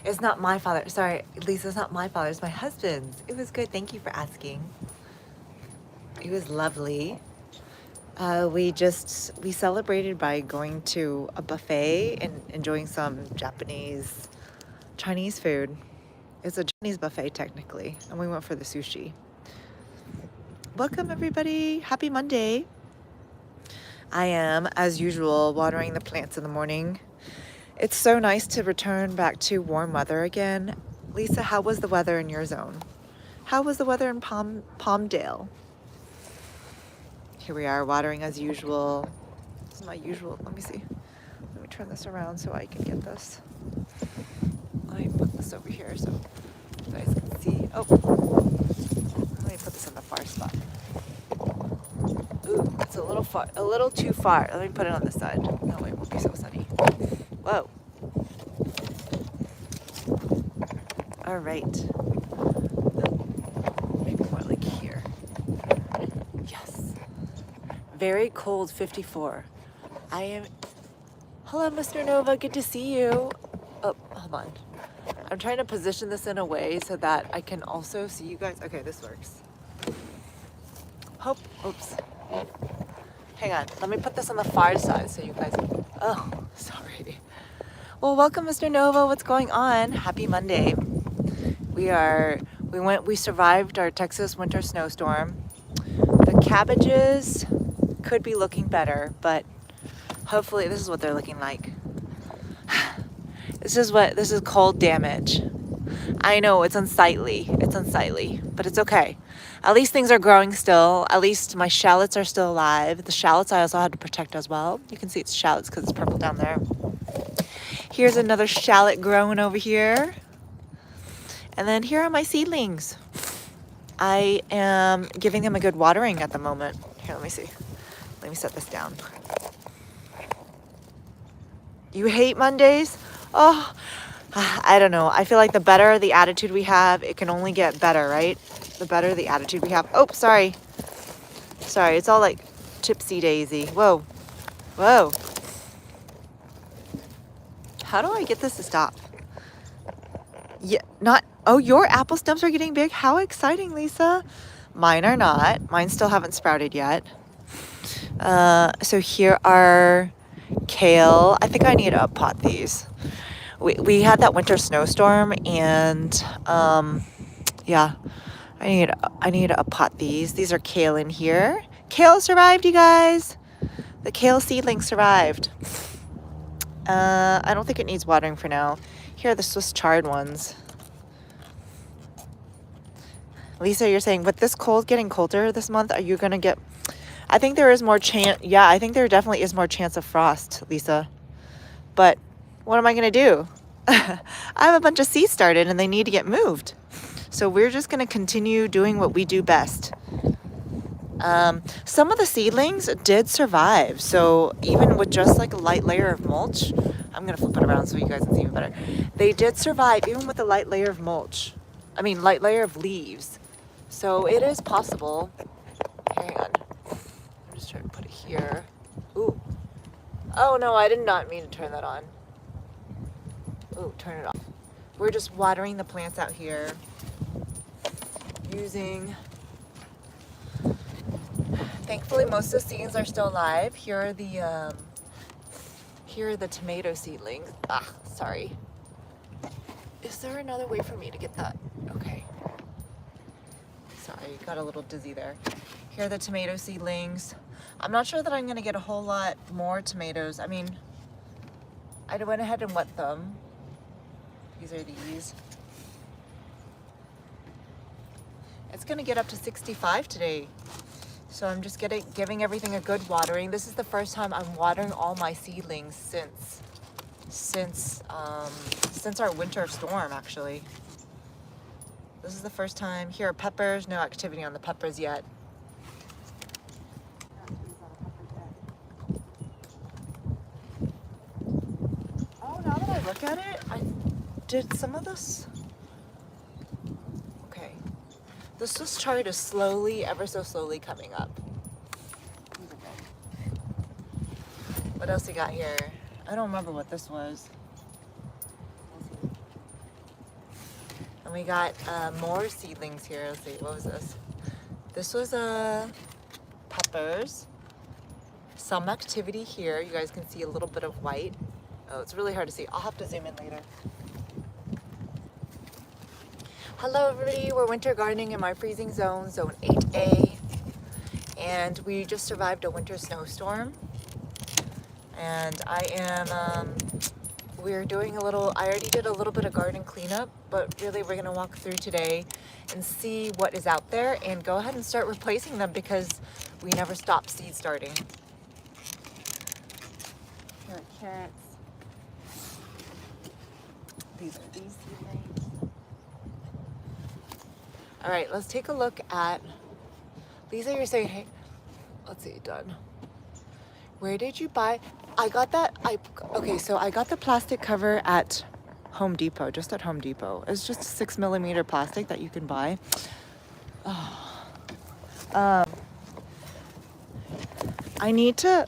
It's not my father. Sorry, Lisa, it's not my father. It's my husband's. It was good. Thank you for asking. It was lovely. We celebrated by going to a buffet and enjoying some Japanese Chinese food. It's a Chinese buffet technically, and we went for the sushi. Welcome everybody. Happy Monday. I am, as usual, watering the plants in the morning. It's so nice to return back to warm weather again. Lisa, how was the weather in your zone? How was the weather in Palmdale? Here we are watering as usual. This is my usual. Let me see. Let me turn this around so I can get this. Let me put this over here so you guys can see. Oh, let me put this in the far spot. Ooh, it's a little too far. Let me put it on this side. That way it won't be so sunny. Whoa. All right. Maybe more like here. Yes. Very cold 54. I am... Hello, Mr. Nova. Good to see you. Oh, hold on. I'm trying to position this in a way so that I can also see you guys. Okay, this works. Oops. Hang on. Let me put this on the far side so you guys... Oh, sorry. Well, welcome, Mr. Nova. What's going on? Happy Monday. We survived our Texas winter snowstorm. The cabbages could be looking better, but hopefully this is what they're looking like. This is cold damage. I know it's unsightly, but it's okay. At least things are growing still. At least my shallots are still alive. The shallots I also had to protect as well. You can see it's shallots because it's purple down there. Here's another shallot growing over here. And then here are my seedlings. I am giving them a good watering at the moment. Here, let me see. Let me set this down. You hate Mondays? Oh, I don't know. I feel like the better the attitude we have, it can only get better, right? The better the attitude we have. Oh, sorry. Sorry, it's all like chipsy daisy. Whoa. Whoa. How do I get this to stop? Yeah, oh, your apple stems are getting big. How exciting, Lisa. Mine are not. Mine still haven't sprouted yet. So here are kale. I think I need to uppot these. We had that winter snowstorm and yeah, I need to uppot these. These are kale in here. Kale survived, you guys. The kale seedling survived. I don't think it needs watering for now. Here are the Swiss chard ones. Lisa, you're saying with this cold getting colder this month, are you gonna get... I think there is more chance. Yeah, I think there definitely is more chance of frost, Lisa. But what am I gonna do? I have a bunch of seeds started and they need to get moved. So we're just gonna continue doing what we do best. Some of the seedlings did survive. So even with just like a light layer of mulch, I'm gonna flip it around so you guys can see even better. They did survive even with a light layer of mulch. I mean, light layer of leaves. So it is possible. Hang on. I'm just trying to put it here. Ooh. Oh no, I did not mean to turn that on. Ooh, turn it off. We're just watering the plants out here using... Thankfully, most of the seeds are still alive. Here are the tomato seedlings. Ah, sorry. Is there another way for me to get that? Okay. Sorry, got a little dizzy there. Here are the tomato seedlings. I'm not sure that I'm gonna get a whole lot more tomatoes. I mean, I went ahead and wet them. These are these. It's gonna get up to 65 today. So I'm just giving everything a good watering. This is the first time I'm watering all my seedlings since our winter storm, actually. This is the first time. Here are peppers. No activity on the peppers yet. Oh, now that I look at it, I did some of this. Okay. The Swiss chard is slowly, ever so slowly coming up. What else you got here? I don't remember what this was. And we got more seedlings here. Let's see, what was this? This was peppers. Some activity here. You guys can see a little bit of white. Oh, it's really hard to see. I'll have to zoom in later. Hello everybody, we're winter gardening in my freezing zone, zone 8A. And we just survived a winter snowstorm. And I am, we're doing a little, I already did a little bit of garden cleanup, but really we're gonna walk through today and see what is out there and go ahead and start replacing them because we never stop seed starting. Here are carrots. These are these seedlings. All right, let's take a look at, Lisa, you're saying, hey, let's see, done. Where did you buy? I got that, okay, so I got the plastic cover at Home Depot, just at Home Depot. It's just 6mm plastic that you can buy. Oh. I need to,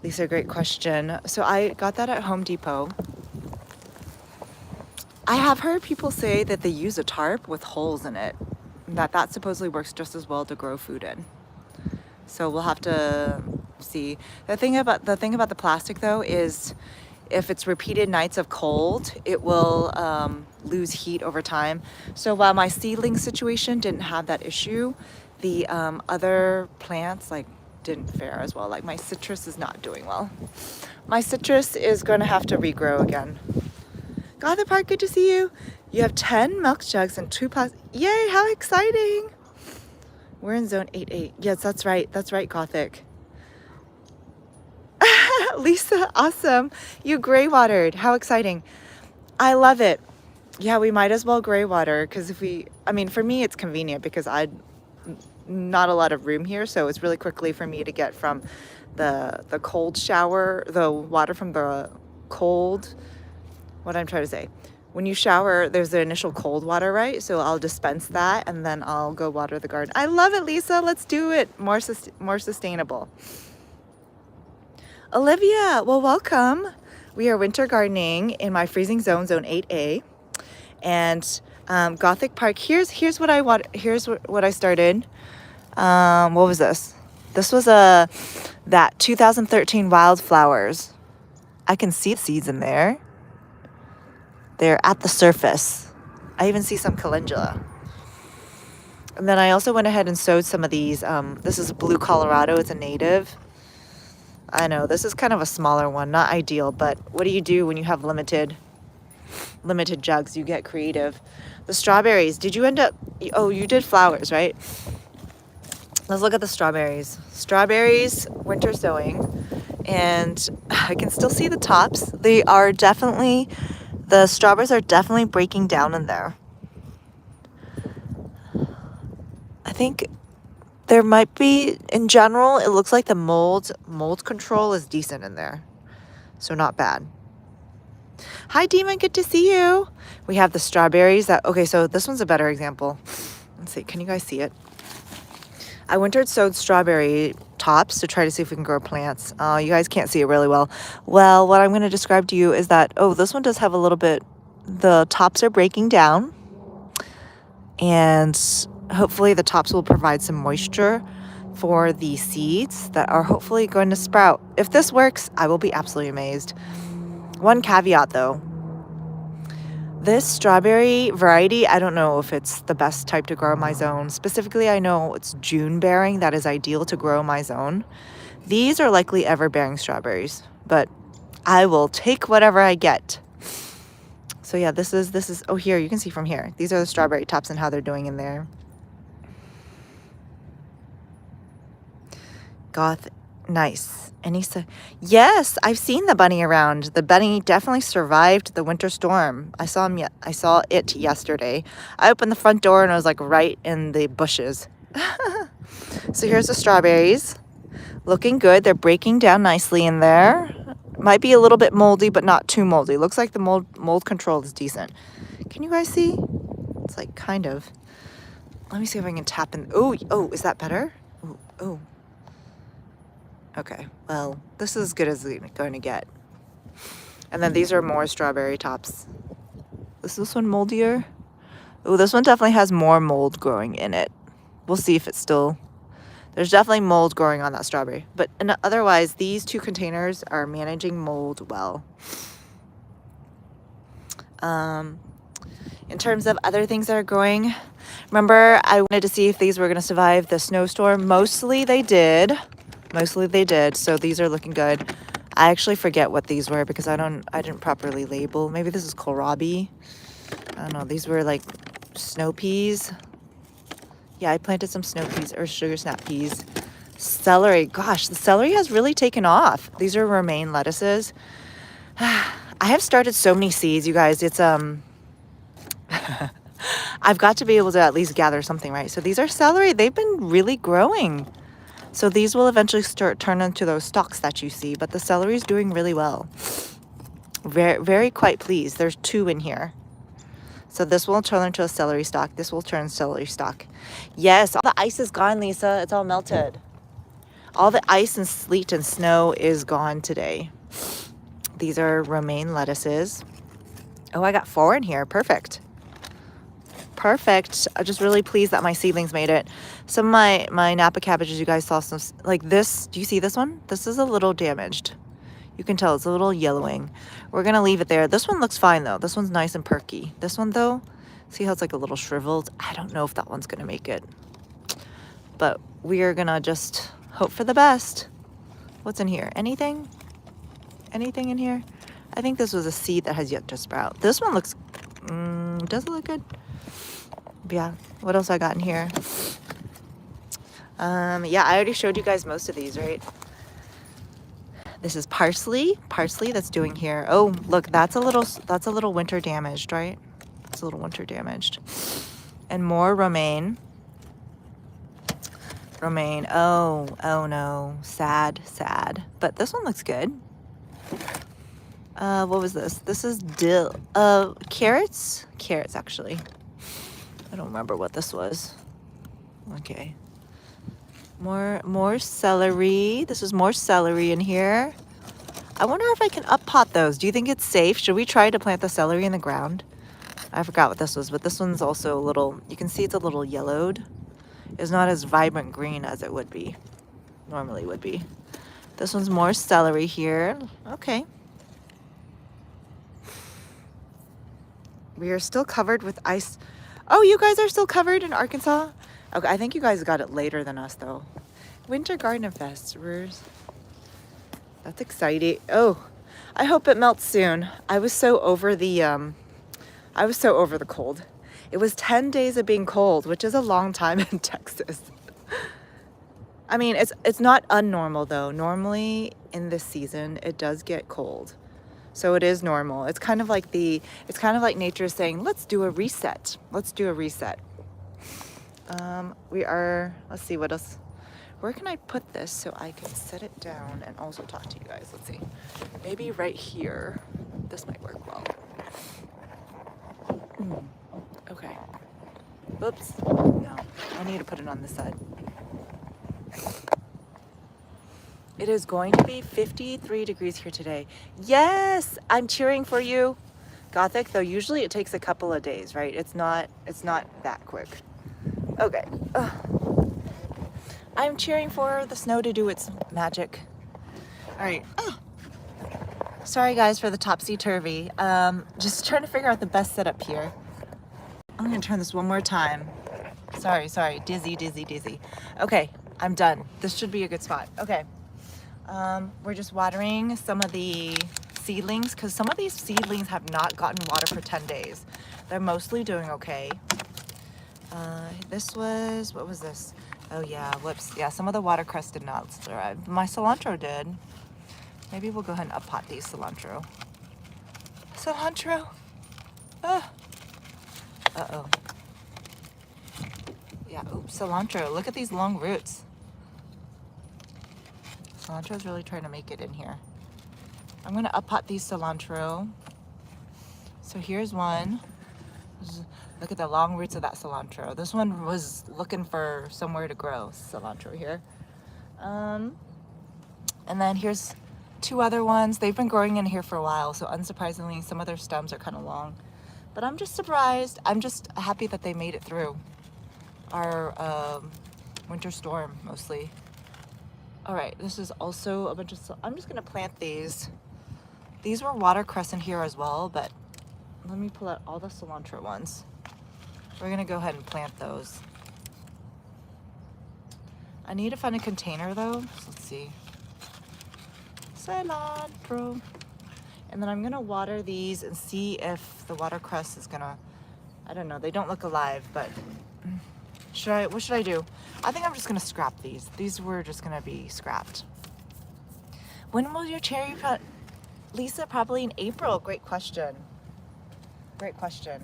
Lisa, great question. So I got that at Home Depot. I have heard people say that they use a tarp with holes in it, that supposedly works just as well to grow food in. So we'll have to see. The thing about the plastic though is if it's repeated nights of cold, it will lose heat over time. So while my seedling situation didn't have that issue, the other plants like didn't fare as well. Like my citrus is not doing well. My citrus is going to have to regrow again. Gothic Park, good to see you. You have 10 milk jugs and 2 plastic. Yay, how exciting. We're in zone 8A. Yes, that's right. That's right, Gothic. Lisa, awesome. You gray watered. How exciting. I love it. Yeah, we might as well gray water because for me, it's convenient because not a lot of room here. So it's really quickly for me to get from the cold shower, the water from the cold, what I'm trying to say. When you shower, there's the initial cold water, right? So I'll dispense that and then I'll go water the garden. I love it, Lisa. Let's do it. More sustainable. Olivia, well, welcome. We are winter gardening in my freezing zone, zone 8A. And Gothic Park, here's what I want. Here's what I started. What was this? This was that 2013 wildflowers. I can see seeds in there. They're at the surface. I even see some calendula. And then I also went ahead and sowed some of these. This is blue Colorado. It's a native. I know this is kind of a smaller one, not ideal, but what do you do when you have limited jugs? You get creative. The strawberries, did you end up, oh, you did flowers, right? Let's look at the strawberries. Strawberries, winter sowing, and I can still see the tops. The strawberries are definitely breaking down in there. I think there might be, in general, it looks like the mold control is decent in there. So not bad. Hi, Demon, good to see you. We have the strawberries okay, so this one's a better example. Let's see, can you guys see it? I winter sowed strawberry tops to try to see if we can grow plants. You guys can't see it really well. Well, what I'm going to describe to you is that, this one does have a little bit, the tops are breaking down. And hopefully the tops will provide some moisture for the seeds that are hopefully going to sprout. If this works, I will be absolutely amazed. One caveat though. This strawberry variety, I don't know if it's the best type to grow in my zone. Specifically, I know it's June bearing that is ideal to grow in my zone. These are likely ever bearing strawberries, but I will take whatever I get. So yeah, this is, oh, here, you can see from here. These are the strawberry tops and how they're doing in there. Goth, nice. Yes, I've seen the bunny around. The bunny definitely survived the winter storm. I saw it yesterday. I opened the front door and I was like right in the bushes. So here's the strawberries. Looking good. They're breaking down nicely in there. Might be a little bit moldy, but not too moldy. Looks like the mold control is decent. Can you guys see? It's like kind of. Let me see if I can tap in. Oh, is that better? Oh. Okay, well, this is as good as it's going to get. And then these are more strawberry tops. Is this one moldier? Oh, this one definitely has more mold growing in it. We'll see if it's still... There's definitely mold growing on that strawberry. But otherwise, these 2 containers are managing mold well. In terms of other things that are growing, remember I wanted to see if these were going to survive the snowstorm. Mostly they did. So these are looking good. I actually forget what these were because I didn't properly label. Maybe this is kohlrabi. I don't know. These were like snow peas. Yeah, I planted some snow peas or sugar snap peas. Celery. Gosh, the celery has really taken off. These are romaine lettuces. I have started so many seeds, you guys. It's I've got to be able to at least gather something, right? So these are celery. They've been really growing. So these will eventually turn into those stalks that you see, but the celery is doing really well. Very, very quite pleased. There's 2 in here. So this will turn into a celery stalk. This will turn celery stalk. Yes, all the ice is gone, Lisa. It's all melted. All the ice and sleet and snow is gone today. These are romaine lettuces. Oh, I got 4 in here. Perfect. Perfect. I'm just really pleased that my seedlings made it. Some of my Napa cabbages, you guys saw some, like this. Do you see this one? This is a little damaged. You can tell it's a little yellowing. We're going to leave it there. This one looks fine, though. This one's nice and perky. This one, though, see how it's like a little shriveled? I don't know if that one's going to make it. But we are going to just hope for the best. What's in here? Anything? Anything in here? I think this was a seed that has yet to sprout. This one looks... does it look good? Yeah. What else I got in here? Yeah, I already showed you guys most of these, right? This is parsley that's doing here. Oh, look, that's a little winter damaged, right? It's a little winter damaged. And more romaine. Oh no, sad. But this one looks good. What was this? This is dill. Carrots actually. I don't remember what this was. Okay. More celery. This is more celery in here. I wonder if I can up pot those. Do you think it's safe? Should we try to plant the celery in the ground? I forgot what this was, but this one's also a little, you can see it's a little yellowed. It's not as vibrant green as it would be. Normally would be. This one's more celery here. Okay. We are still covered with ice. Oh, you guys are still covered in Arkansas? Okay, I think you guys got it later than us, though. Winter Garden Fest. That's exciting. Oh, I hope it melts soon. I was so over the cold. It was 10 days of being cold, which is a long time in Texas. I mean, it's not unnormal though. Normally in this season, it does get cold. So it is normal. It's kind of like nature is saying, let's do a reset. Let's do a reset. Let's see what else. Where can I put this so I can set it down and also talk to you guys? Let's see. Maybe right here. This might work well. Okay. Oops. No, I need to put it on this side. It is going to be 53 degrees here today. Yes, I'm cheering for you. Gothic, though, usually it takes a couple of days, right? It's not that quick. Okay. I'm cheering for the snow to do its magic. All right. Sorry, guys, for the topsy-turvy. Just trying to figure out the best setup here. I'm going to turn this one more time. Sorry. Dizzy. Okay, I'm done. This should be a good spot. Okay. We're just watering some of the seedlings because some of these seedlings have not gotten water for 10 days. They're mostly doing okay. What was this? Oh yeah, whoops. Yeah, some of the watercress did not survive. My cilantro did. Maybe we'll go ahead and up pot these cilantro. Uh-oh. Yeah, oops, cilantro. Look at these long roots. Cilantro is really trying to make it in here. I'm going to up pot these cilantro. So here's one. Look at the long roots of that cilantro. This one was looking for somewhere to grow cilantro here. And then here's 2 other ones. They've been growing in here for a while, so unsurprisingly, some of their stems are kind of long. But I'm just surprised. I'm just happy that they made it through our winter storm mostly. All right, this is also a bunch of, I'm just gonna plant these. These were watercress in here as well, but let me pull out all the cilantro ones. We're gonna go ahead and plant those. I need to find a container though, so let's see. Cilantro. And then I'm gonna water these and see if the watercress is gonna, I don't know, they don't look alive, but what should I do? I think I'm just gonna scrap these. These were just gonna be scrapped. When will your cherry plant, Lisa? Probably in April. Great question. Great question.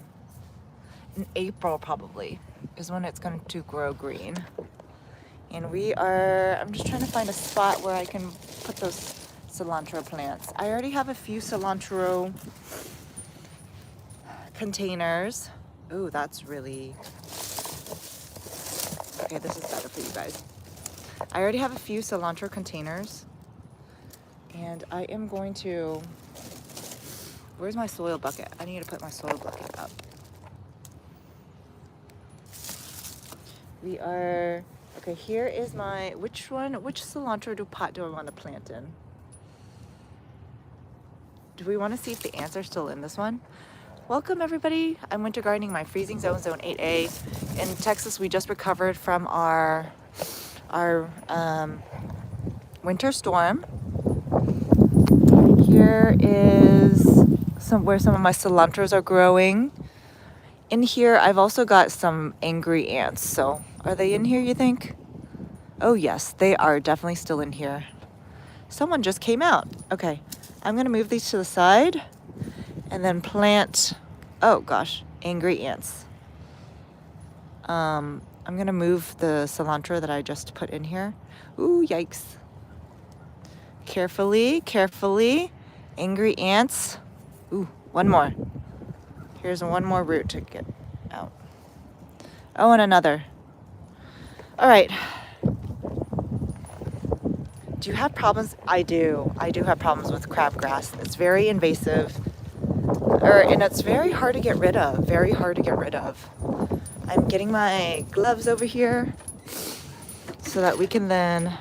In April probably is when it's going to grow green. And I'm just trying to find a spot where I can put those cilantro plants. I already have a few cilantro containers. Ooh, that's really, okay, this is better for you guys. I already have a few cilantro containers. And I am going to, where's my soil bucket? I need to put my soil bucket up. Okay, here is which cilantro pot do I want to plant in? Do we want to see if the ants are still in this one? Welcome everybody. I'm winter gardening my freezing zone 8A. In Texas, we just recovered from our winter storm. Here is where some of my cilantros are growing. In here, I've also got some angry ants. So are they in here, you think? Oh yes, they are definitely still in here. Someone just came out. Okay, I'm gonna move these to the side and then plant, oh gosh, angry ants. I'm gonna move the cilantro that I just put in here. Ooh, yikes. Carefully, carefully. Angry ants. Ooh, one more. Here's one more root to get out. Oh, and another. All right. Do you have problems? I do. I do have problems with crabgrass. It's very invasive. And it's very hard to get rid of. Very hard to get rid of. I'm getting my gloves over here so that we can then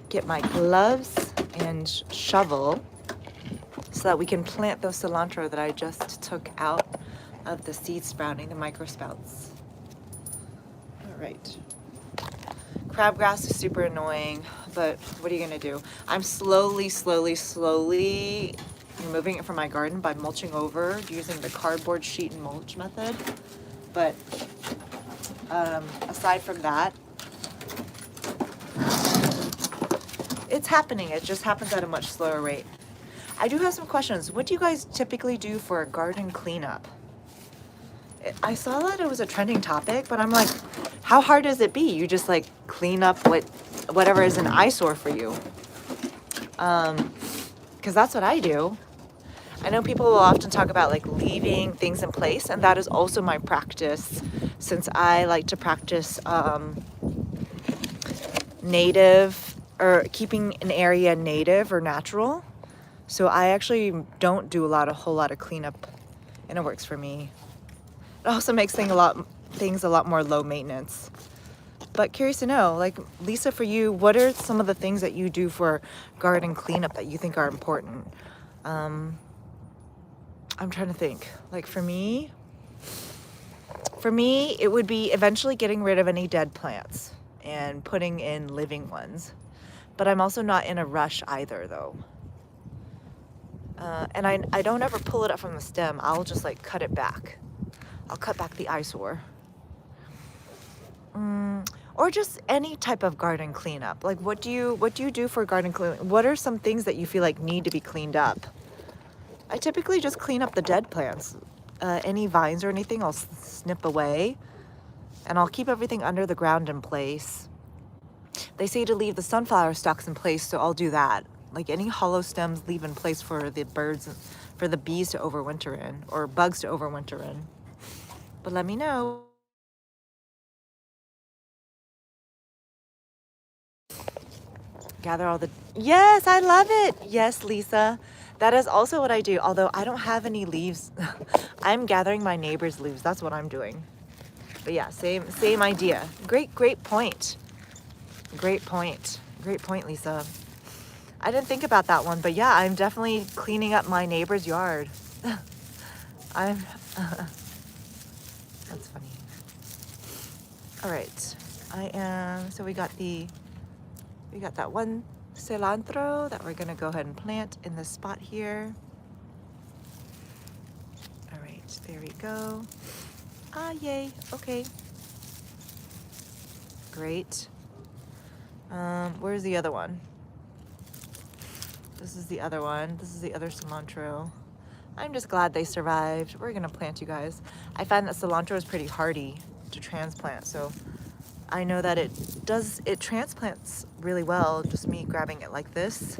get my gloves and shovel so that we can plant those cilantro that I just took out of the seed sprouting, the micro sprouts. All right. Crabgrass is super annoying, but what are you gonna do? I'm slowly removing it from my garden by mulching over using the cardboard sheet and mulch method. But aside from that, it's happening. It just happens at a much slower rate. I do have some questions. What do you guys typically do for a garden cleanup? I saw that it was a trending topic, but I'm like, how hard does it be? You just like clean up whatever is an eyesore for you. Because that's what I do. I know people will often talk about like leaving things in place, and that is also my practice, since I like to practice native, or keeping an area native or natural. So I actually don't do a whole lot of cleanup, and it works for me. It also makes things a lot more low maintenance. But curious to know, like Lisa, for you, what are some of the things that you do for garden cleanup that you think are important? I'm trying to think. Like for me, it would be eventually getting rid of any dead plants and putting in living ones. But I'm also not in a rush either, though. And I don't ever pull it up from the stem. I'll just like cut it back. I'll cut back the eyesore. Or just any type of garden cleanup. Like what do you do for garden cleanup? What are some things that you feel like need to be cleaned up? I typically just clean up the dead plants. Any vines or anything, I'll snip away. And I'll keep everything under the ground in place. They say to leave the sunflower stalks in place, so I'll do that. Like any hollow stems, leave in place for the birds, for the bees to overwinter in, or bugs to overwinter in. But let me know. Gather all the, yes, I love it. Yes, Lisa. That is also what I do, although I don't have any leaves. I'm gathering my neighbor's leaves. That's what I'm doing. But yeah, same idea. Great point. Great point. Great point, Lisa. I didn't think about that one, but yeah, I'm definitely cleaning up my neighbor's yard. I'm that's funny. All right. So we got that one cilantro that we're gonna go ahead and plant in this spot here. All right, there we go. Ah, yay, okay. Great. Where's the other one? This is the other one. This is the other cilantro. I'm just glad they survived. We're gonna plant you guys. I find that cilantro is pretty hardy to transplant, so I know that it transplants really well, just me grabbing it like this.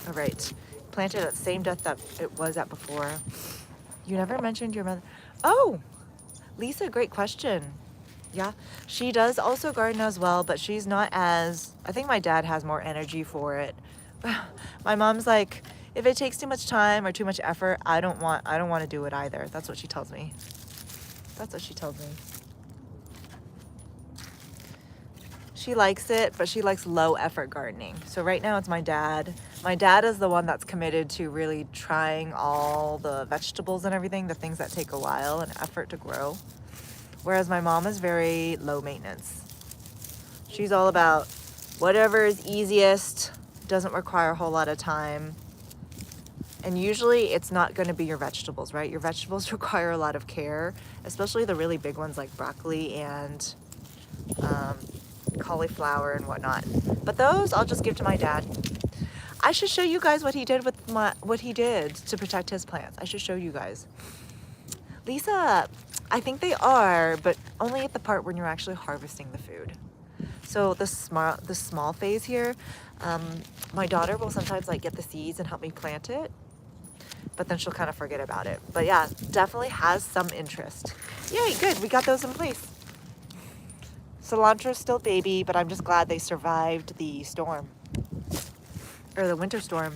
All right, planted at the same depth that it was at before. You never mentioned your mother. Oh, Lisa, great question. Yeah, she does also garden as well, but she's not as, I think my dad has more energy for it. My mom's like, if it takes too much time or too much effort, I don't want to do it either. That's what she tells me. That's what she tells me. She likes it, but she likes low effort gardening. So right now it's my dad. My dad is the one that's committed to really trying all the vegetables and everything, the things that take a while and effort to grow. Whereas my mom is very low maintenance. She's all about whatever is easiest, doesn't require a whole lot of time. And usually it's not going to be your vegetables, right? Your vegetables require a lot of care, especially the really big ones like broccoli and cauliflower and whatnot. But those I'll just give to my dad. I should show you guys what he did to protect his plants. I should show you guys. Lisa, I think they are, but only at the part when you're actually harvesting the food. So the small phase here, my daughter will sometimes like get the seeds and help me plant it, but then she'll kind of forget about it. But yeah, definitely has some interest. Yay, good, we got those in place. Cilantro's still baby, but I'm just glad they survived the storm, or the winter storm.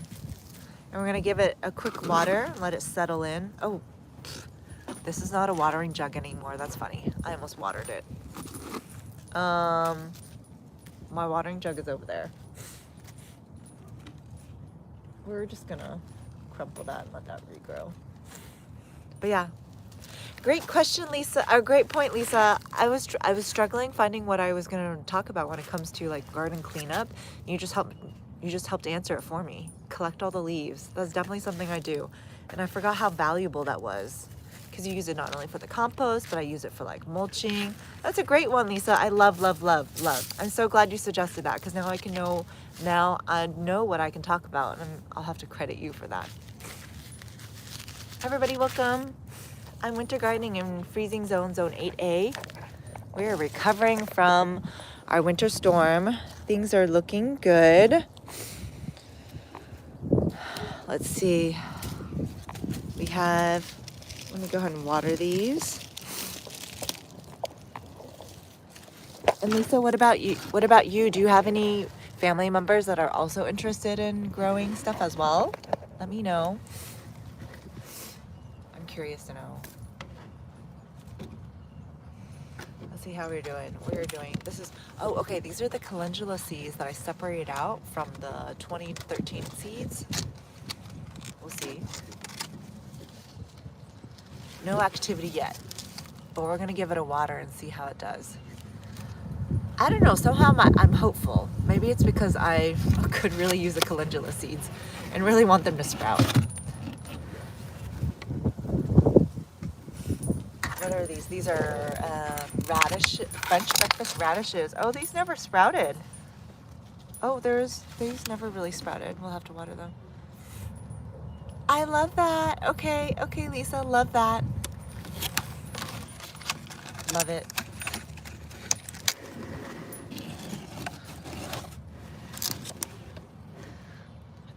And we're gonna give it a quick water and let it settle in. Oh, this is not a watering jug anymore. That's funny. I almost watered it. My watering jug is over there. We're just gonna crumple that and let that regrow. But yeah, great question, Lisa. Great point, Lisa. I was struggling finding what I was gonna talk about when it comes to like garden cleanup. You just helped answer it for me. Collect all the leaves. That's definitely something I do, and I forgot how valuable that was. Because you use it not only for the compost, but I use it for like mulching. That's a great one, Lisa. I love. I'm so glad you suggested that, because now I know what I can talk about, and I'll have to credit you for that. Everybody, welcome. I'm winter gardening in freezing zone 8A. We are recovering from our winter storm. Things are looking good. Let's see. We have, let me go ahead and water these. And Lisa, what about you? Do you have any family members that are also interested in growing stuff as well? Let me know. I'm curious to know. Let's see how we're doing. This is, oh, okay, these are the calendula seeds that I separated out from the 2013 seeds. We'll see. No activity yet, but we're gonna give it a water and see how it does. I don't know, somehow I'm hopeful. Maybe it's because I could really use the calendula seeds and really want them to sprout. What are these? These are French breakfast radishes. Oh, these never sprouted. Oh, these never really sprouted. We'll have to water them. I love that. Okay, Lisa, love that. Love it.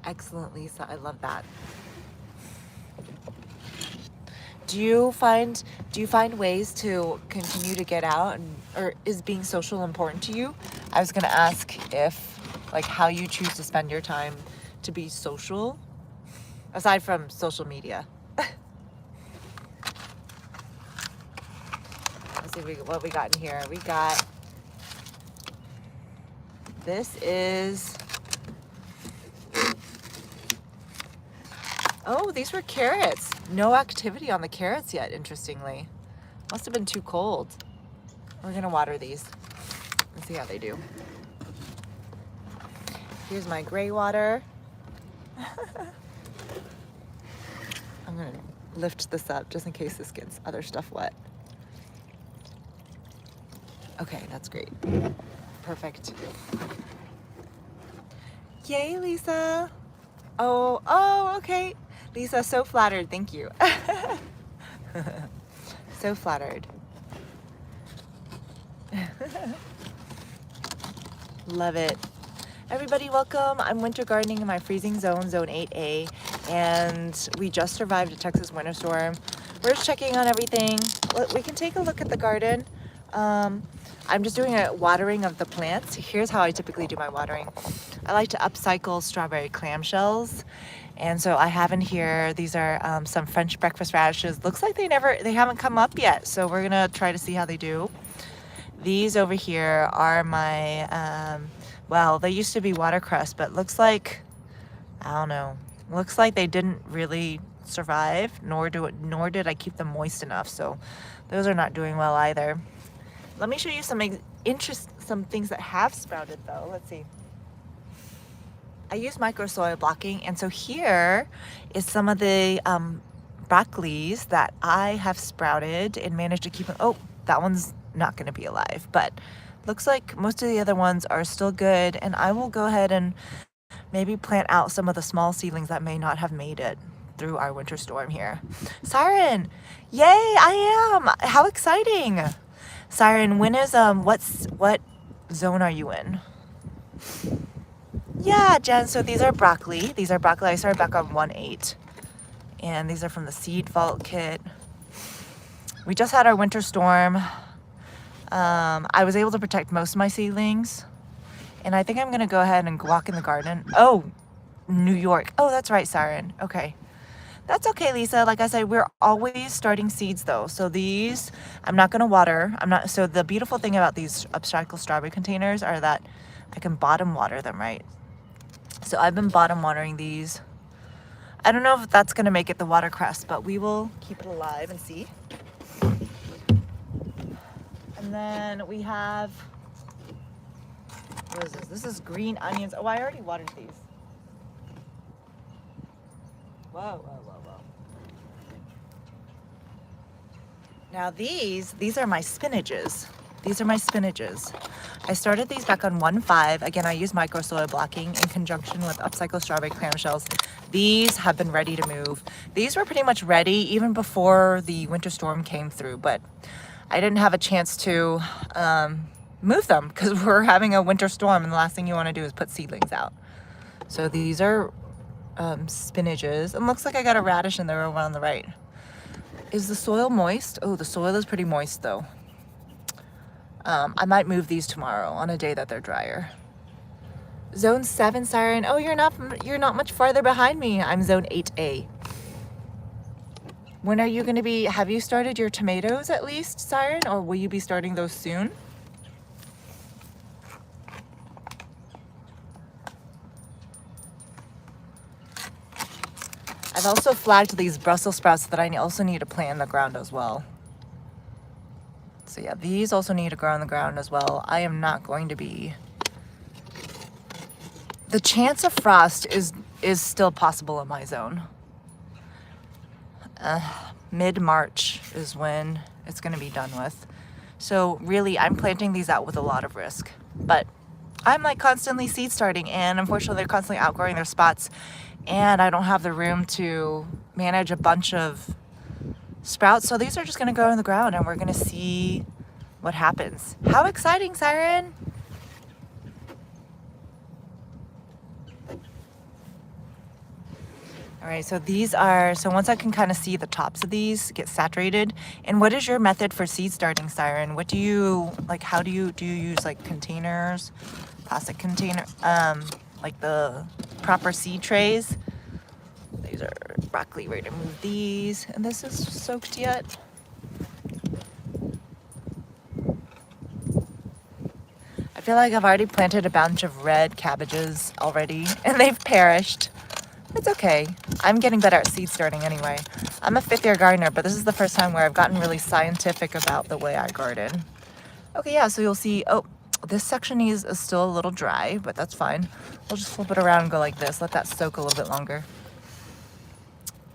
Excellent, Lisa. I love that. Do you find ways to continue to get out, or is being social important to you? I was gonna ask if, like, how you choose to spend your time. to be social, aside from social media. Let's see what we got in here. We got, this is, oh, these were carrots. No activity on the carrots yet, interestingly. Must have been too cold. We're gonna water these and see how they do. Here's my gray water. I'm gonna lift this up just in case this gets other stuff wet. Okay, that's great. Perfect. Yay, Lisa. Oh, okay. Lisa, so flattered, thank you. So flattered. Love it. Everybody, welcome. I'm winter gardening in my freezing zone, zone 8A, and we just survived a Texas winter storm. We're just checking on everything. We can take a look at the garden. I'm just doing a watering of the plants. Here's how I typically do my watering. I like to upcycle strawberry clamshells. And so I have in here, these are some French breakfast radishes. Looks like they haven't come up yet. So we're gonna try to see how they do. These over here are my, well, they used to be watercress, but looks like, I don't know. Looks like they didn't really survive, nor did I keep them moist enough. So those are not doing well either. Let me show you some things that have sprouted though. Let's see. I use micro soil blocking, and so here is some of the broccolis that I have sprouted and managed to keep them. Oh, that one's not going to be alive, but looks like most of the other ones are still good, and I will go ahead and maybe plant out some of the small seedlings that may not have made it through our winter storm here. Siren, yay, I am. How exciting. Siren, when is what zone are you in? Yeah, Jen, so these are broccoli. These are broccoli. I started back on 1/8. And these are from the seed vault kit. We just had our winter storm. I was able to protect most of my seedlings. And I think I'm gonna go ahead and walk in the garden. Oh, New York. Oh, that's right, Siren. Okay. That's okay, Lisa. Like I said, we're always starting seeds though. So these, I'm not gonna water. So the beautiful thing about these upcycle strawberry containers are that I can bottom water them, right? So I've been bottom watering these. I don't know if that's gonna make it the watercress, but we will keep it alive and see. And then we have, what is this? This is green onions. Oh, I already watered these. Whoa. Now these are my spinaches. These are my spinaches. I started these back on 1/5. Again, I use micro soil blocking in conjunction with upcycle strawberry clamshells. These have been ready to move. These were pretty much ready even before the winter storm came through, but I didn't have a chance to move them because we're having a winter storm, and the last thing you want to do is put seedlings out. So these are spinaches. It looks like I got a radish in there over on the right. Is the soil moist? Oh, the soil is pretty moist though. I might move these tomorrow on a day that they're drier. Zone 7, Siren. Oh, you're not much farther behind me. I'm zone 8A. When are you going to be, have you started your tomatoes at least, Siren, or will you be starting those soon? I've also flagged these Brussels sprouts that I also need to plant in the ground as well. So yeah, these also need to grow in the ground as well. I am not going to be... The chance of frost is still possible in my zone. Mid-March is when it's going to be done with. So really, I'm planting these out with a lot of risk. But I'm like constantly seed starting, and unfortunately they're constantly outgrowing their spots, and I don't have the room to manage a bunch of sprouts. So these are just going to go in the ground, and we're going to see what happens. How exciting, Siren! All right, so these are, so once I can kind of see the tops of these get saturated. And what is your method for seed starting, Siren? What do you, like, how do you use like containers, plastic container? like the proper seed trays. These are broccoli, ready to move these. And this is soaked yet. I feel like I've already planted a bunch of red cabbages already and they've perished. It's okay. I'm getting better at seed starting anyway. I'm a 5th-year gardener, but this is the first time where I've gotten really scientific about the way I garden. Okay, yeah, so you'll see, oh, this section is still a little dry, but that's fine. We'll just flip it around and go like this. Let that soak a little bit longer.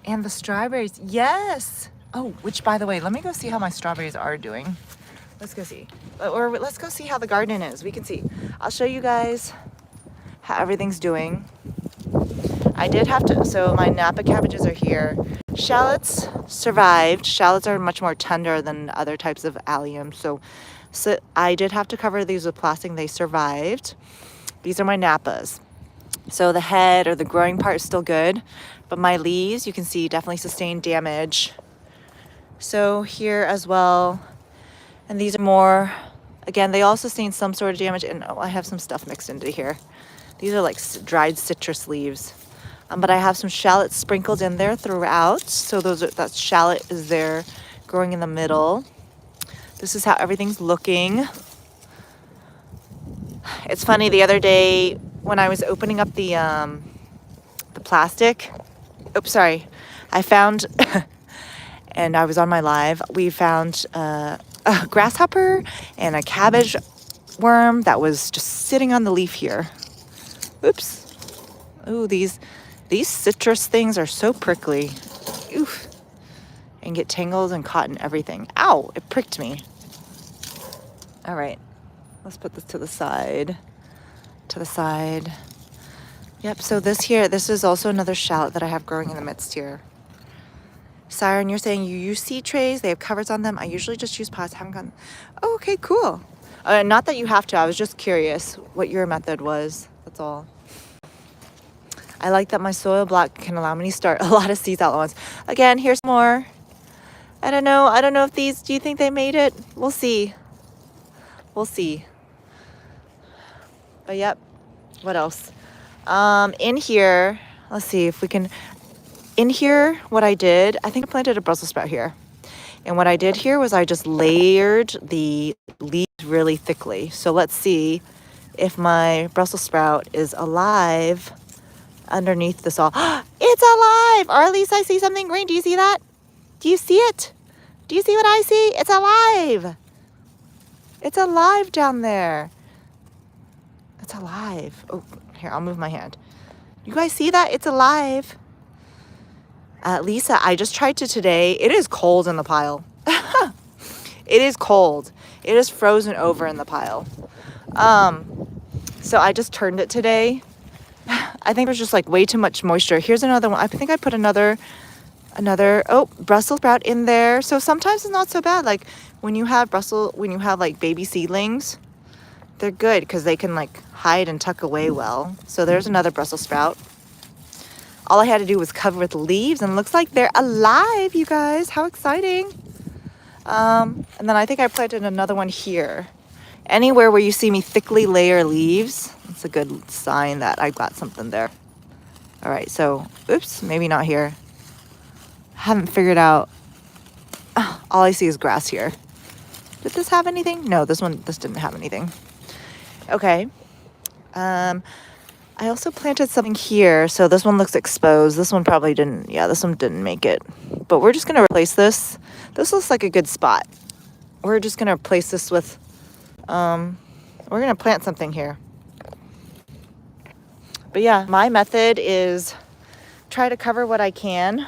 And the strawberries, yes! Oh, which, by the way, let me go see how my strawberries are doing. Let's go see. Or let's go see how the garden is. We can see. I'll show you guys how everything's doing. I did have to, so my Napa cabbages are here. Shallots survived. Shallots are much more tender than other types of allium. So I did have to cover these with plastic. They survived. These are my Napas. So the head or the growing part is still good, but my leaves, you can see, definitely sustained damage. So here as well, and these are more, again, they all sustained some sort of damage. And oh, I have some stuff mixed into here. These are like dried citrus leaves. But I have some shallots sprinkled in there throughout. So that shallot is there growing in the middle. This is how everything's looking. It's funny, the other day when I was opening up the plastic, oops, sorry, I found, and I was on my live, we found a grasshopper and a cabbage worm that was just sitting on the leaf here. Oops. Ooh, these citrus things are so prickly. Oof. And get tangled and caught in everything. Ow, it pricked me. All right, let's put this to the side. Yep, so this is also another shallot that I have growing in the midst here. Siren, you're saying you use seed trays. They have covers on them. I usually just use pots. Haven't gotten. Oh, okay, cool. Not that you have to. I was just curious what your method was. That's all. I like that my soil block can allow me to start a lot of seeds all at once. Again, here's more. I don't know if these, do you think they made it? We'll see. We'll see. But yep, what else? In here, let's see if we can, in here, what I did, I think I planted a Brussels sprout here. And what I did here was I just layered the leaves really thickly. So let's see if my Brussels sprout is alive underneath this all. It's alive! Or at least I see something green. Do you see that? Do you see it? Do you see what I see? It's alive! It's alive down there. It's alive. Oh, here, I'll move my hand. You guys see that? It's alive. Lisa, I just tried to today. It is cold in the pile. It is cold. It is frozen over in the pile. So I just turned it today. I think there's just like way too much moisture. Here's another one. I think I put another Brussels sprout in there. So sometimes it's not so bad. Like when you have like baby seedlings, they're good because they can like hide and tuck away well. So there's another Brussels sprout. All I had to do was cover with leaves and it looks like they're alive, you guys. How exciting. And then I think I planted another one here. Anywhere where you see me thickly layer leaves, it's a good sign that I got something there. All right, so, oops, maybe not here. Haven't figured out. All I see is grass here. Did this have anything? No, this didn't have anything. Okay. I also planted something here, so this one looks exposed. This one probably didn't, yeah, this one didn't make it. But we're just gonna replace this. This looks like a good spot. We're just gonna replace this with, we're gonna plant something here. But yeah, my method is try to cover what I can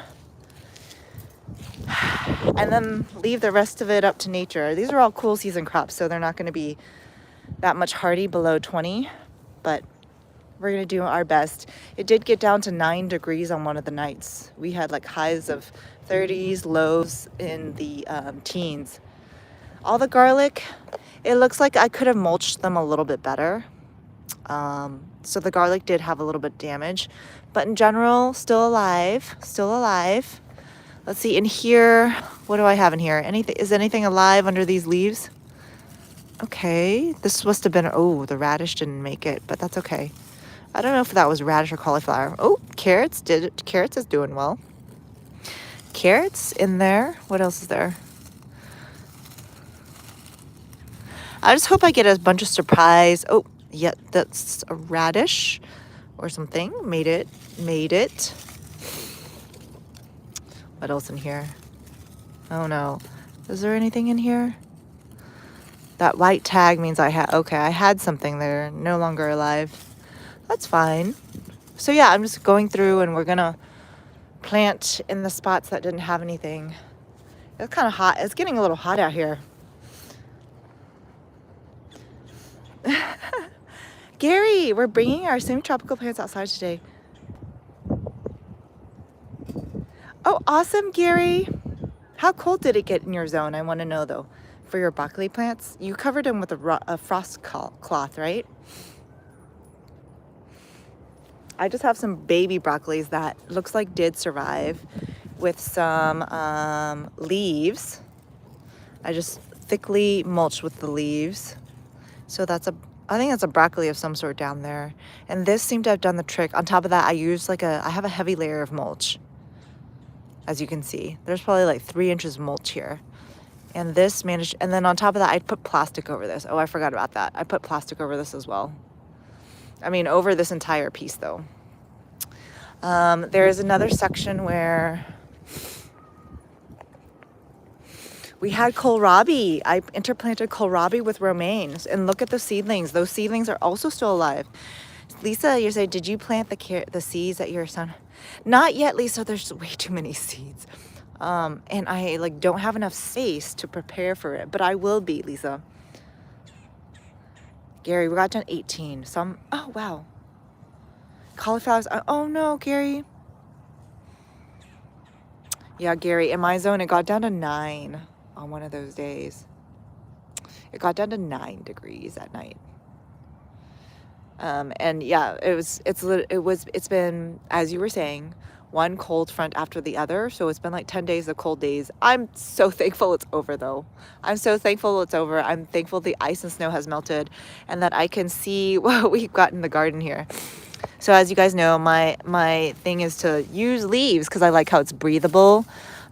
and then leave the rest of it up to nature. These are all cool season crops, so they're not gonna be that much hardy below 20, but we're gonna do our best. It did get down to 9 degrees on one of the nights. We had like highs of 30s, lows in the teens. All the garlic, it looks like I could have mulched them a little bit better. So the garlic did have a little bit damage, but in general, still alive, still alive. Let's see in here, what do I have in here? Is anything alive under these leaves? Okay, this must have been, oh, the radish didn't make it, but that's okay. I don't know if that was radish or cauliflower. Oh, carrots carrots is doing well. Carrots in there. What else is there? I just hope I get a bunch of surprise. Oh, yeah, that's a radish or something. Made it. What else in here? Oh no. Is there anything in here? That white tag means I had something there. No longer alive. That's fine. So yeah, I'm just going through and we're gonna plant in the spots that didn't have anything. It's kind of hot. It's getting a little hot out here. Gary, we're bringing our semi-tropical plants outside today. Oh, awesome, Gary. How cold did it get in your zone? I want to know though. For your broccoli plants, you covered them with a frost cloth, right? I just have some baby broccolis that looks like did survive with some leaves. I just thickly mulched with the leaves. So I think that's a broccoli of some sort down there. And this seemed to have done the trick. On top of that, I used I have a heavy layer of mulch. As you can see, there's probably like 3 inches of mulch here. And this managed, and then on top of that, I put plastic over this. Oh, I forgot about that. I put plastic over this as well. I mean, over this entire piece though. There is another section where we had kohlrabi. I interplanted kohlrabi with romaine. And look at the seedlings. Those seedlings are also still alive. Lisa, you say, did you plant the seeds at your son? Not yet, Lisa. There's way too many seeds. And I don't have enough space to prepare for it. But I will be, Lisa. Gary, we got done 18. Oh, wow. Cauliflowers. Oh, no, Gary. Yeah, Gary, in my zone, it got down to 9 on one of those days. It got down to 9 degrees at night. And yeah, it's been, as you were saying, one cold front after the other. So it's been like 10 days of cold days. I'm so thankful it's over though. I'm so thankful it's over. I'm thankful the ice and snow has melted and that I can see what we've got in the garden here. So as you guys know, my thing is to use leaves because I like how it's breathable.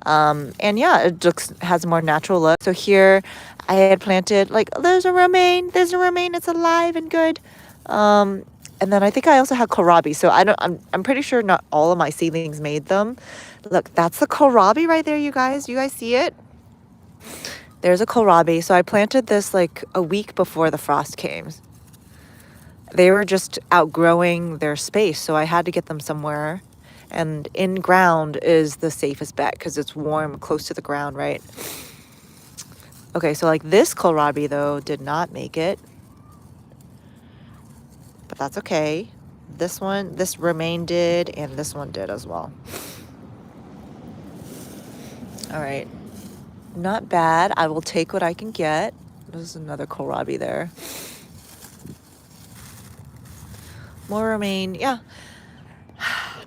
And yeah, it has a more natural look. So here I had planted, there's a romaine, it's alive and good. And then I think I also had kohlrabi. So I'm pretty sure not all of my seedlings made them. Look, that's the kohlrabi right there, you guys. You guys see it? There's a kohlrabi. So I planted this a week before the frost came. They were just outgrowing their space, so I had to get them somewhere. And in ground is the safest bet because it's warm, close to the ground, right? Okay, so this kohlrabi though did not make it. But that's okay. This romaine did, and this one did as well. All right. Not bad. I will take what I can get. There's another kohlrabi there. More romaine. Yeah.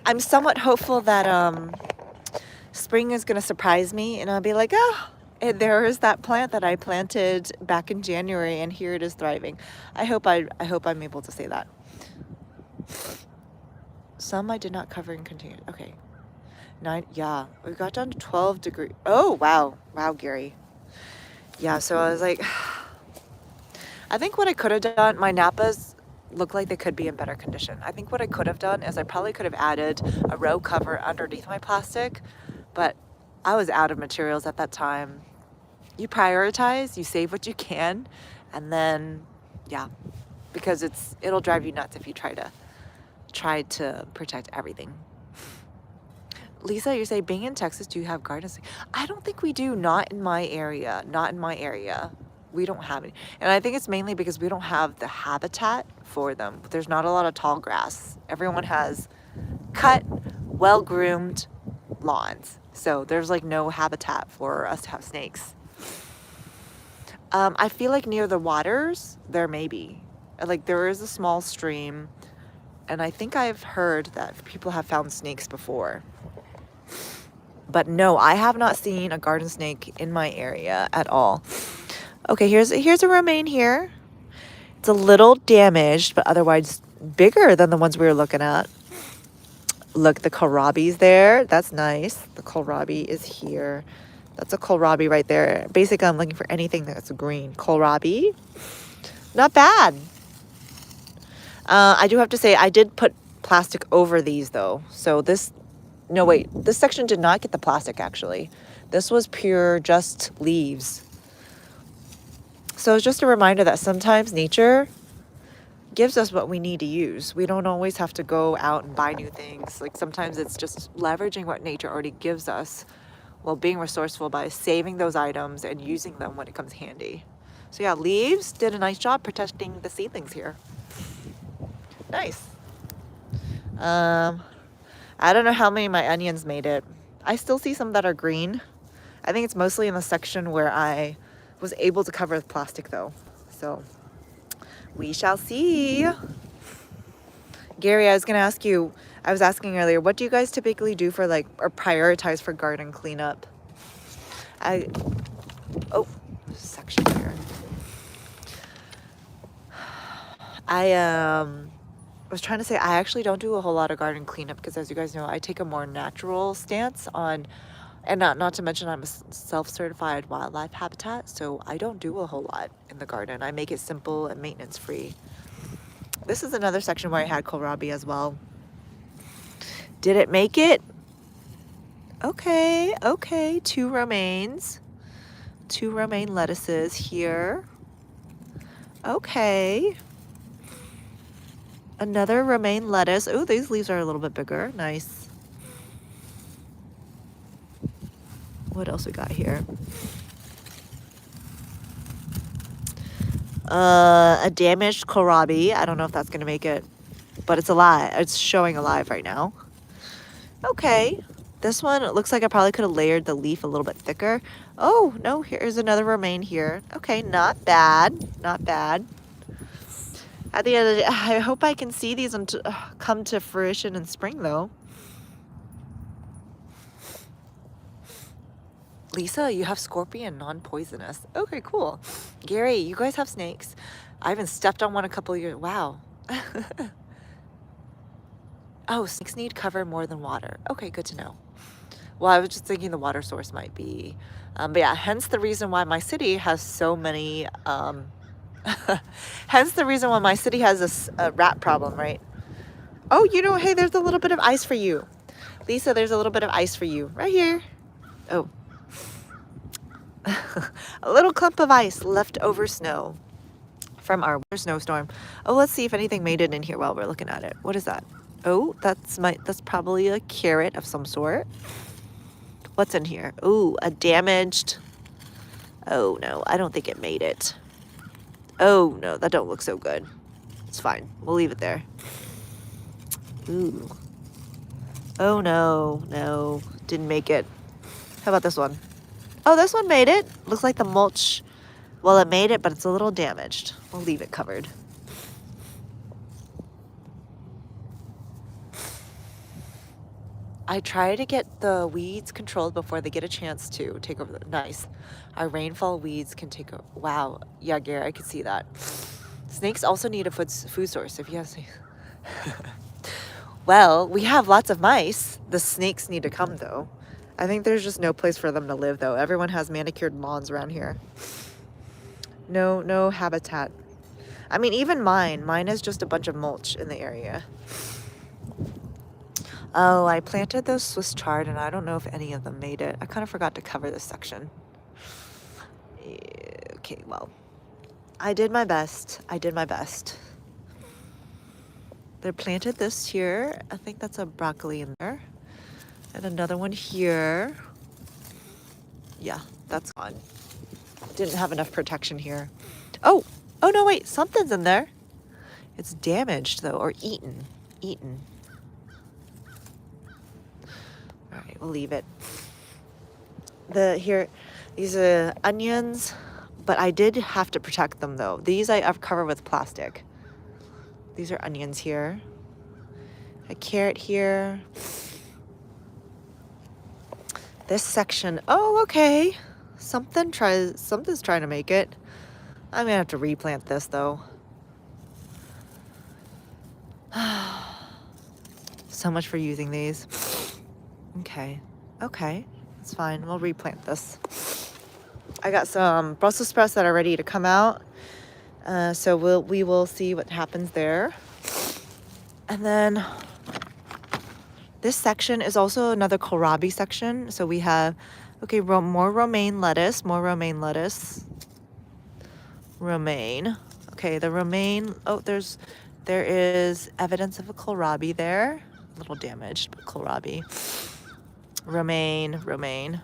I'm somewhat hopeful that spring is going to surprise me, and I'll be like, oh, there is that plant that I planted back in January, and here it is thriving. I hope I'm able to say that. Some I did not cover and continue. Okay. 9. Yeah, we got down to 12 degrees. Oh, wow. Wow, Gary. Yeah, so I was like, I think what I could have done, my Napas look like they could be in better condition. I think what I could have done is I probably could have added a row cover underneath my plastic, but I was out of materials at that time. You prioritize, you save what you can, and then, yeah, because it'll drive you nuts if you try to protect everything. Lisa, you say, being in Texas, do you have gardens? I don't think we do. Not in my area. We don't have any. And I think it's mainly because we don't have the habitat for them. There's not a lot of tall grass. Everyone has cut, well-groomed lawns. So there's no habitat for us to have snakes. I feel like near the waters, there may be. There is a small stream. And I think I've heard that people have found snakes before. But no, I have not seen a garden snake in my area at all. Okay, here's a romaine here. It's a little damaged, but otherwise bigger than the ones we were looking at. Look, the kohlrabi's there. That's nice. The kohlrabi is here. That's a kohlrabi right there. Basically, I'm looking for anything that's green. Kohlrabi, not bad. I do have to say, I did put plastic over these though. So this, no wait, this section did not get the plastic actually. This was pure just leaves. So it's just a reminder that sometimes nature gives us what we need to use. We don't always have to go out and buy new things. Like sometimes it's just leveraging what nature already gives us while being resourceful by saving those items and using them when it comes handy. So yeah, leaves did a nice job protecting the seedlings here. Nice. I don't know how many of my onions made it. I still see some that are green. I think it's mostly in the section where I was able to cover with plastic though. So we shall see. Gary, I was going to ask you, I was asking earlier, what do you guys typically do for like, or prioritize for garden cleanup? Section here. I was trying to say, I actually don't do a whole lot of garden cleanup because as you guys know, I take a more natural stance on, and not to mention I'm a self-certified wildlife habitat, so I don't do a whole lot in the garden. I make it simple and maintenance free. This is another section where I had kohlrabi as well. Did it make it? Okay, 2 romaines. 2 romaine lettuces here. Okay. Another romaine lettuce. Oh, these leaves are a little bit bigger. Nice. What else we got here? A damaged kohlrabi. I don't know if that's going to make it, but it's alive. It's showing alive right now. Okay. This one, it looks like I probably could have layered the leaf a little bit thicker. Oh, no, here's another romaine here. Okay, not bad. Not bad. At the end of the day, I hope I can see these come to fruition in spring, though. Lisa, you have scorpion, non-poisonous. Okay, cool. Gary, you guys have snakes. I haven't stepped on one a couple of years. Wow. Oh, snakes need cover more than water. Okay, good to know. Well, I was just thinking the water source might be. But yeah, hence the reason why my city has so many... hence the reason why my city has a rat problem, right? Oh, you know, hey, there's a little bit of ice for you. Lisa, there's a little bit of ice for you. Right here. Oh. A little clump of ice, leftover snow from our snowstorm. Oh, let's see if anything made it in here while we're looking at it. What is that? Oh, that's probably a carrot of some sort. What's in here? Ooh, a damaged... Oh, no, I don't think it made it. Oh, no, that don't look so good. It's fine. We'll leave it there. Ooh. Oh, no, didn't make it. How about this one? Oh, this one made it. Looks like the mulch, well, it made it, but it's a little damaged. We'll leave it covered. I try to get the weeds controlled before they get a chance to take over. Nice. Our rainfall weeds can take over. Wow. Yeah, Gary, I can see that. Snakes also need a food source. If you have snakes. Well, we have lots of mice. The snakes need to come, though. I think there's just no place for them to live, though. Everyone has manicured lawns around here. No habitat. I mean, even mine is just a bunch of mulch in the area. Oh, I planted those Swiss chard, and I don't know if any of them made it. I kind of forgot to cover this section. Okay, well, I did my best. They planted this here. I think that's a broccoli in there. And another one here. Yeah, that's gone. Didn't have enough protection here. Oh no, wait, something's in there. It's damaged, though, or eaten. All right, we'll leave it. These are onions, but I did have to protect them, though. These I've covered with plastic. These are onions here. A carrot here. This section, oh, okay. Something's trying to make it. I'm gonna have to replant this, though. So much for using these. Okay, okay, that's fine. We'll replant this. I got some Brussels sprouts that are ready to come out. So we will see what happens there. And then this section is also another kohlrabi section. So we have, okay, more romaine lettuce, romaine. Okay, the romaine, oh, there is evidence of a kohlrabi there. A little damaged, but kohlrabi. Romaine.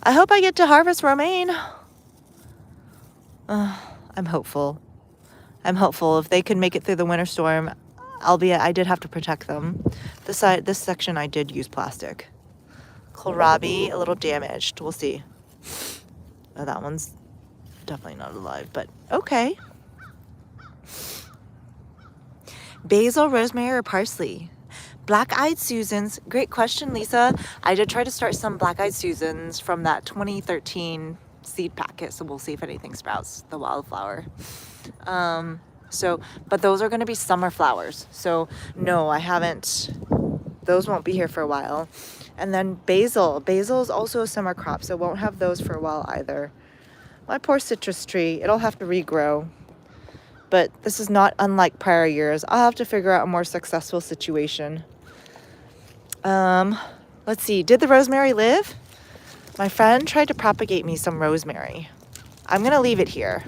I hope I get to harvest romaine. I'm hopeful. If they can make it through the winter storm, albeit I did have to protect them. This section I did use plastic. Kohlrabi, a little damaged. We'll see. Oh, that one's definitely not alive, but okay. Basil, rosemary, or parsley? Black-eyed Susans. Great question, Lisa. I did try to start some black-eyed Susans from that 2013 seed packet, so we'll see if anything sprouts, the wildflower. But those are going to be summer flowers. So no, I haven't. Those won't be here for a while. And then basil. Basil is also a summer crop, so won't have those for a while either. My poor citrus tree. It'll have to regrow. But this is not unlike prior years. I'll have to figure out a more successful situation. Let's see. Did the rosemary live? My friend tried to propagate me some rosemary. I'm going to leave it here.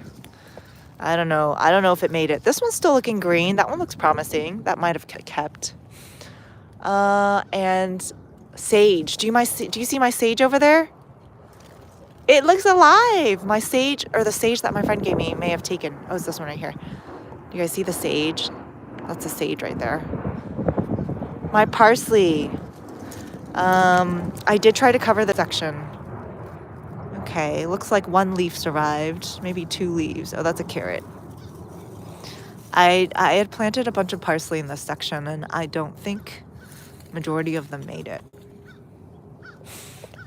I don't know if it made it. This one's still looking green. That one looks promising. That might have kept. And sage. Do you see my sage over there? It looks alive. My sage, or the sage that my friend gave me, may have taken. Oh, it's this one right here. Do you guys see the sage? That's a sage right there. My parsley. I did try to cover the section. Okay, looks like one leaf survived, maybe 2 leaves. Oh, that's a carrot. I had planted a bunch of parsley in this section, and I don't think majority of them made it.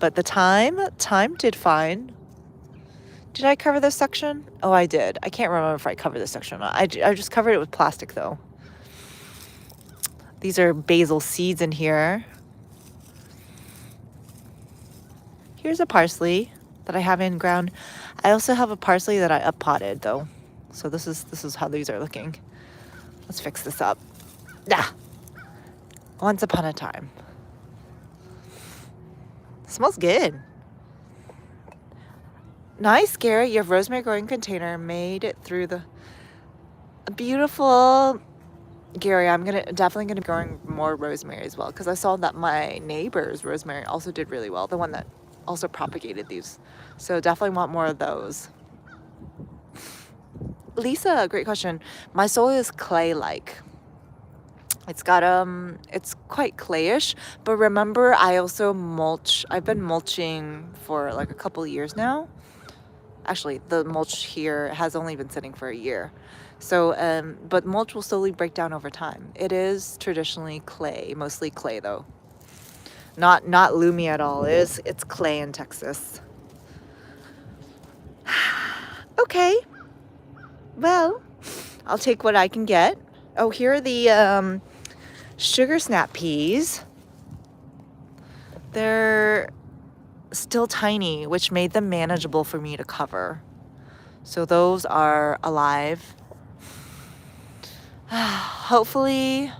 But the thyme did fine. Did I cover this section? Oh, I did. I can't remember if I covered this section or not. I just covered it with plastic, though. These are basil seeds in here. Here's a parsley that I have in ground. I also have a parsley that I uppotted, though. So this is how these are looking. Let's fix this up. Ah! Once upon a time. Smells good. Nice, Gary. You have rosemary growing container. Made it through the beautiful. Gary, I'm definitely gonna be growing more rosemary as well, because I saw that my neighbor's rosemary also did really well. The one that also propagated these. So definitely want more of those. Lisa, great question. My soil is clay-like. It's got it's quite clayish, but remember I also mulch. I've been mulching for like a couple of years now. Actually, the mulch here has only been sitting for a year. So, but mulch will slowly break down over time. It is traditionally clay, mostly clay though. Not loomy at all. It's clay in Texas. Okay. Well, I'll take what I can get. Oh, here are the sugar snap peas. They're still tiny, which made them manageable for me to cover. So those are alive. Hopefully,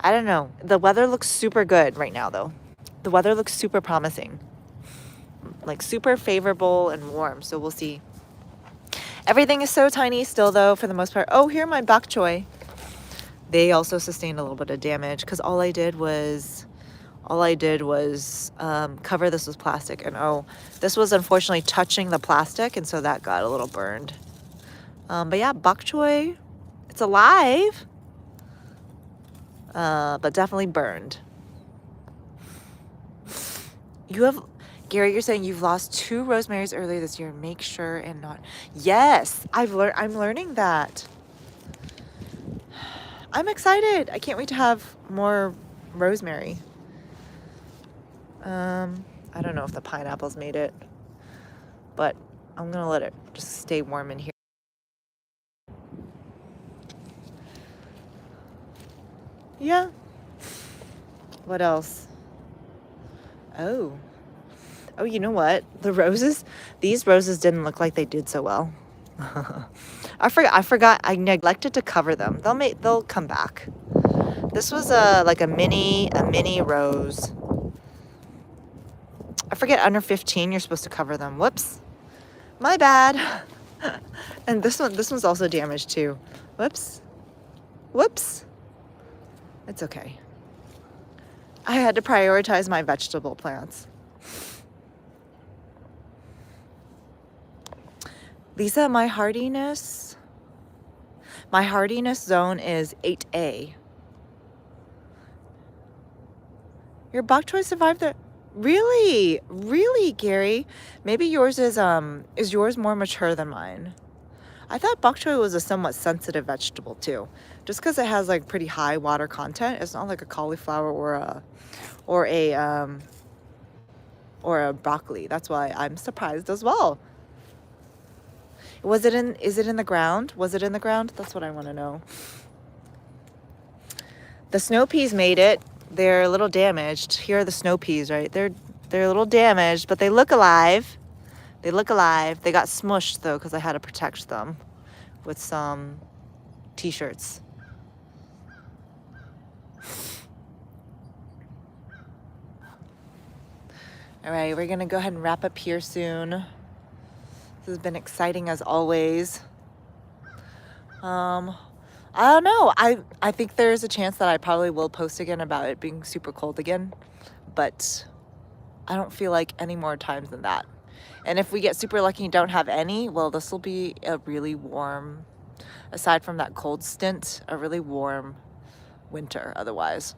I don't know. The weather looks super good right now, though. The weather looks super promising. Like super favorable and warm, so we'll see. Everything is so tiny still, though, for the most part. Oh, here are my bok choy. They also sustained a little bit of damage because all I did was cover this with plastic. And oh, this was unfortunately touching the plastic, and so that got a little burned. But yeah, bok choy, it's alive, but definitely burned. Gary, you're saying you've lost 2 rosemaries earlier this year. Make sure and not. Yes, I'm learning that. I'm excited. I can't wait to have more rosemary. I don't know if the pineapples made it, but I'm gonna let it just stay warm in here. Yeah. What else? Oh, you know what? The roses, these roses didn't look like they did so well. I forgot. I neglected to cover them. They'll come back. This was like a mini rose. I forget, under 15 you're supposed to cover them. Whoops. My bad. And this one's also damaged too. Whoops. Whoops. It's okay. I had to prioritize my vegetable plants. Lisa, my hardiness zone is 8A. Your bok choy survived the... Really? Really, Gary? Maybe yours is yours more mature than mine? I thought bok choy was a somewhat sensitive vegetable too. Just because it has like pretty high water content. It's not like a cauliflower or a broccoli. That's why I'm surprised as well. Is it in the ground? Was it in the ground? That's what I want to know. The snow peas made it. They're a little damaged. Here are the snow peas, right? They're a little damaged, but they look alive. They look alive. They got smushed though because I had to protect them with some t-shirts. All right, we're gonna go ahead and wrap up here soon. This has been exciting as always. I don't know. I think there's a chance that I probably will post again about it being super cold again, but I don't feel like any more times than that. And if we get super lucky and don't have any, well, this will be a really warm, aside from that cold stint, a really warm winter otherwise.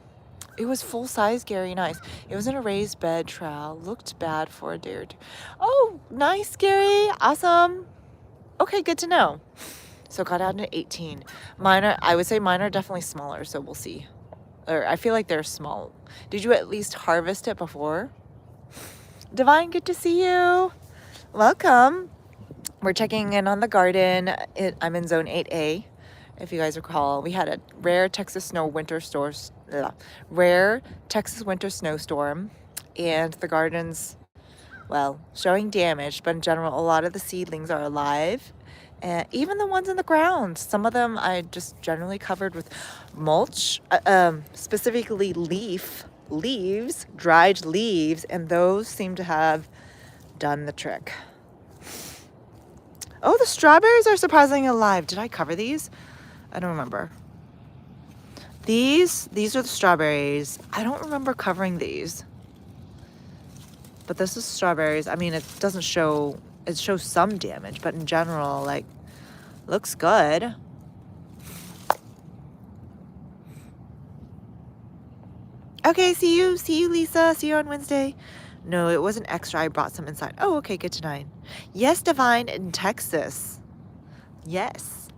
It was full size, Gary, nice. It was in a raised bed trowel, looked bad for a day or two. Oh, nice, Gary, awesome. Okay, good to know. So got out into 18. I would say mine are definitely smaller, so we'll see. Or I feel like they're small. Did you at least harvest it before? Divine, good to see you. Welcome. We're checking in on the garden. I'm in zone 8A. If you guys recall, we had a rare Texas winter snowstorm, and the garden's, well, showing damage, but in general, a lot of the seedlings are alive. And even the ones in the ground, some of them I just generally covered with mulch, specifically leaves, dried leaves, and those seem to have done the trick. Oh, the strawberries are surprisingly alive. Did I cover these? I don't remember. These are the strawberries. I don't remember covering these. But this is strawberries. I mean, it doesn't show, it shows some damage, but in general, like, looks good. Okay, see you, Lisa. See you on Wednesday. No, it wasn't extra. I brought some inside. Oh, okay, good to know. Yes, Divine, in Texas. Yes.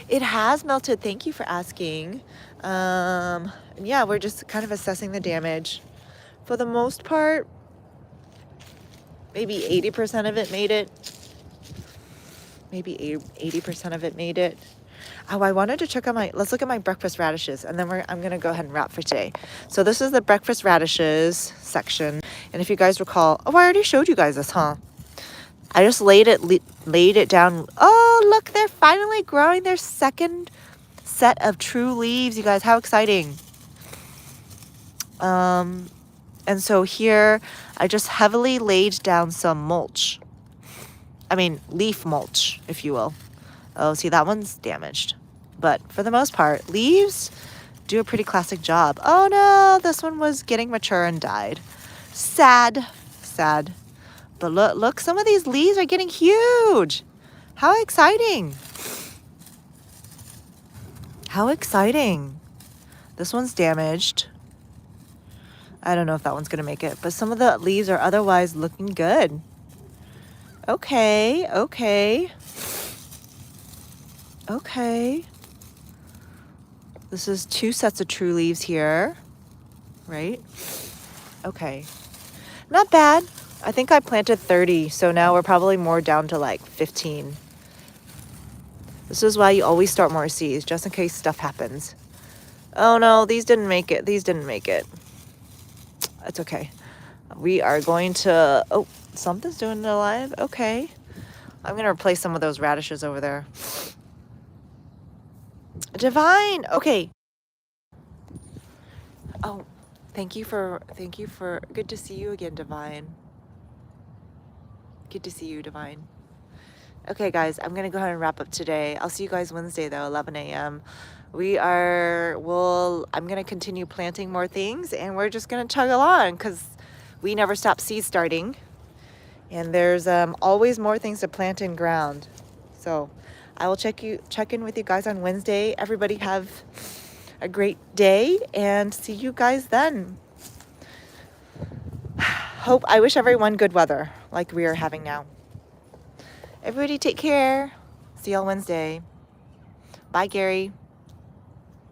It has melted. Thank you for asking. Yeah, we're just kind of assessing the damage. For the most part, maybe 80% of it made it. Maybe 80% of it made it. Oh, I wanted to check out let's look at my breakfast radishes, and then I'm going to go ahead and wrap for today. So this is the breakfast radishes section. And if you guys recall, I already showed you guys this, huh? I just laid it down. Oh, look, they're finally growing their second set of true leaves, you guys. How exciting. And so here, I just heavily laid down some mulch. I mean, leaf mulch, if you will. Oh, see, that one's damaged. But for the most part, leaves do a pretty classic job. Oh no, this one was getting mature and died. Sad. But look, some of these leaves are getting huge. How exciting. How exciting. This one's damaged. I don't know if that one's gonna make it, but some of the leaves are otherwise looking good. Okay. This is 2 sets of true leaves here, right? Okay. Not bad. I think I planted 30, so now we're probably more down to like 15. This is why you always start more seeds, just in case stuff happens. Oh no, these didn't make it. These didn't make it. It's okay. We are going to, oh, something's doing it alive. Okay. I'm going to replace some of those radishes over there. Divine. Okay. Oh, thank you for, good to see you again, Divine. Good to see you, Divine. Okay, guys, I'm going to go ahead and wrap up today. I'll see you guys Wednesday, though, 11 a.m. I'm going to continue planting more things, and we're just going to chug along because we never stop seed starting. And there's always more things to plant in ground. So I will check in with you guys on Wednesday. Everybody have a great day and see you guys then. I wish everyone good weather like we are having now. Everybody take care. See y'all Wednesday. Bye, Gary.